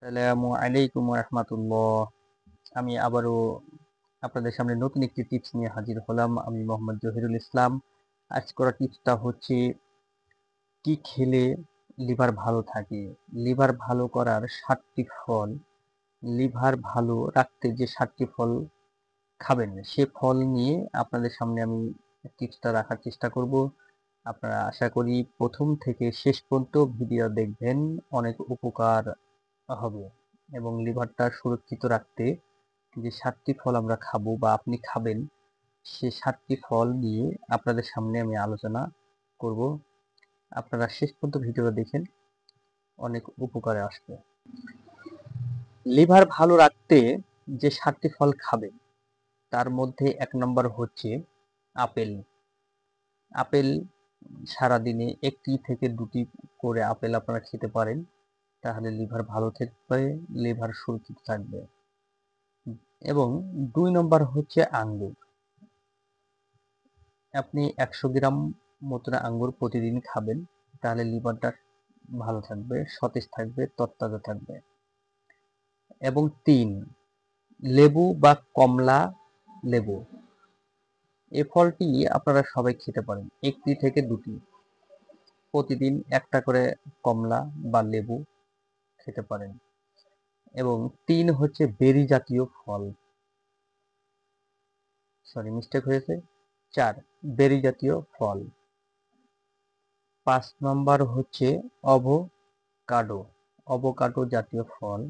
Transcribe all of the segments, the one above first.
আসসালামু আলাইকুম রহমতুল্লাহ। আমি আবারও আপনাদের সামনে নতুন একটি টিপস নিয়ে হাজির হলাম। আমি মোহাম্মদ জহিরুল ইসলাম। আজ করা টিপসটা হচ্ছে কি খেলে লিভার ভালো থাকে। লিভার ভালো করার 7টি ফল, লিভার ভালো রাখতে যে 7টি ফল খাবেন, সে ফল নিয়ে আপনাদের সামনে আমি টিপসটা রাখার চেষ্টা করব। আপনারা আশা করি প্রথম থেকে শেষ পর্যন্ত ভিডিও দেখবেন, অনেক উপকার হবে। এবং লিভারটা সুরক্ষিত রাখতে যে 7টি ফল আমরা খাবো বা আপনি খাবেন, সে 7টি ফল নিয়ে আপনাদের সামনে আমি আলোচনা করব। আপনারা শেষ পর্যন্ত ভিডিওটা দেখেন, অনেক উপকারে আসবে। লিভার ভালো রাখতে যে 7টি ফল খাবেন, তার মধ্যে 1 নম্বর হচ্ছে আপেল। আপেল সারাদিনে 1টি থেকে 2টি করে আপেল আপনারা খেতে পারেন, তাহলে লিভার ভালো থাকবে, লিভার সুরক্ষিত থাকবে। এবং 2 নম্বর হচ্ছে আঙ্গুর। আপনি 100 গ্রাম মতন আঙ্গুর প্রতিদিন খাবেন, তাহলে লিভারটা ভালো থাকবে, সতেজ থাকবে, তরতাজা থাকবে। এবং 3, লেবু বা কমলা লেবু। এই ফলটি আপনারা সবাই খেতে পারেন, 1টি থেকে 2টি প্রতিদিন, একটা করে কমলা বা লেবু খেতে পারেন। এবং 3 হচ্ছে বেরি জাতীয় ফল, সরি মিস্টেক হয়েছে, 4 বেরি জাতীয় ফল। 5 নম্বর হচ্ছে অভোকাডো। অভোকাডো জাতীয় ফল,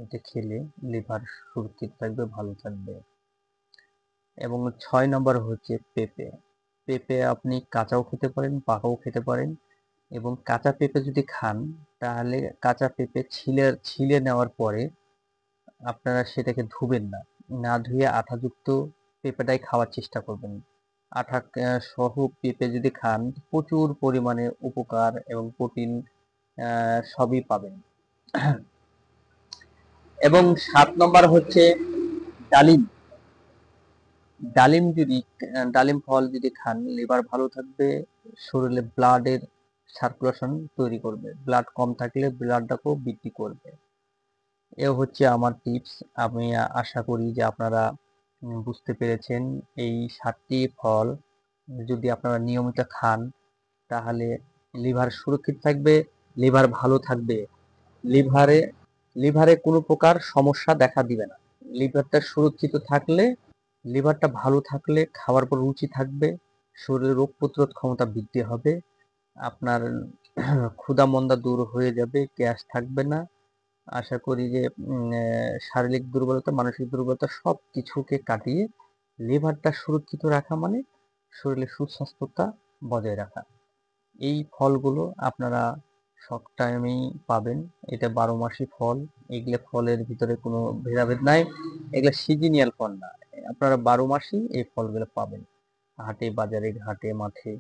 এটা খেলে লিভার সুরক্ষিত থাকবে, ভালো থাকবে। এবং 6 নম্বর হচ্ছে পেঁপে। পেঁপে আপনি কাঁচাও খেতে পারেন, পাকাও খেতে পারেন। এবং কাঁচা পেঁপে যদি খান, তাহলে কাঁচা পেঁপে ছিলে নেওয়ার পরে আপনারা সেটাকে ধুবেন না, না ধুয়ে আঠাযুক্ত পেঁপেটাই খাওয়ার চেষ্টা করবেন। আঠা সহ পেঁপে যদি খান, প্রচুর পরিমাণে উপকার এবং প্রোটিন সবই পাবেন। এবং 7 নম্বর হচ্ছে ডালিম। ডালিম ফল যদি খান, লিভার ভালো থাকবে, শরীরে ব্লাডের সার্কুলেশন তৈরি করবে, ব্লাড কম থাকলে ব্লাডটাকেও বৃদ্ধি করবে। এ হচ্ছে আমার টিপস। আমি আশা করি যে আপনারা বুঝতে পেরেছেন। এই 7টি ফল যদি আপনারা নিয়মিত খান, তাহলে লিভার সুরক্ষিত থাকবে, লিভার ভালো থাকবে, লিভারে লিভারে কোনো প্রকার সমস্যা দেখা দিবে না। লিভারটা সুরক্ষিত থাকলে, লিভারটা ভালো থাকলে খাওয়ার পর রুচি থাকবে, শরীরে রোগ প্রতিরোধ ক্ষমতা বৃদ্ধি হবে, আপনার ক্ষুধা মন্দা দূর হয়ে যাবে, গ্যাস থাকবে না। আশা করি যে শারীরিক দুর্বলতা, মানসিক দুর্বলতা সব কিছুকে কাটিয়ে লিভারটা সুরক্ষিত রাখা মানে শরীরে সুস্বাস্থ্যতা বজায় রাখা। এই ফলগুলো আপনারা সব টাইমেই পাবেন। এটা 12 মাসি ফল। এগুলো ফলের ভিতরে কোনো ভেদাভেদ নাই, এগুলো সিজনিয়াল ফল না। আপনারা 12 মাসই এই ফলগুলো পাবেন, হাটে বাজারে, ঘাটে মাঠে,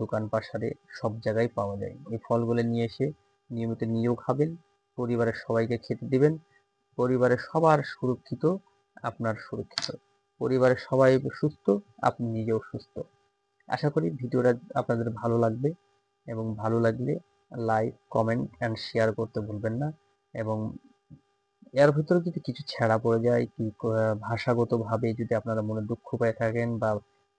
দোকান পাশারে সব জায়গায় পাওয়া যায়। এই ফলগুলো নিয়ে এসে নিয়মিত নিজেও খাবেন, পরিবারের সবাইকে খেতে দিবেন। পরিবারের সবার সুরক্ষিত, আপনার সুরক্ষিত, পরিবারের সবাই সুস্থ, আপনি নিজেও সুস্থ। আশা করি ভিডিওটা আপনাদের ভালো লাগবে, এবং ভালো লাগলে লাইক, কমেন্ট অ্যান্ড শেয়ার করতে ভুলবেন না। এবং এর ভিতরে যদি কিছু ছেঁড়া পড়ে যায়, কি ভাষাগতভাবে যদি আপনারা মনে দুঃখ পেয়ে থাকেন, বা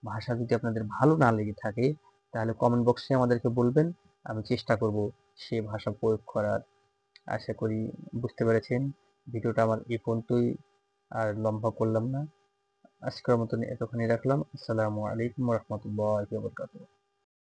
ভাষা যদি আপনাদের ভালো না লেগে থাকে, তাহলে কমেন্ট বক্সে আমাদেরকে বলবেন, আমি চেষ্টা করব সেই ভাষা প্রয়োগ করার। আশা করি বুঝতে পেরেছেন। ভিডিওটা আমার এই পর্যন্তই, আর লম্বা করলাম না। আজকের মতন এতখানি রাখলাম। আসসালামু আলাইকুম রহমতুল্লাহ।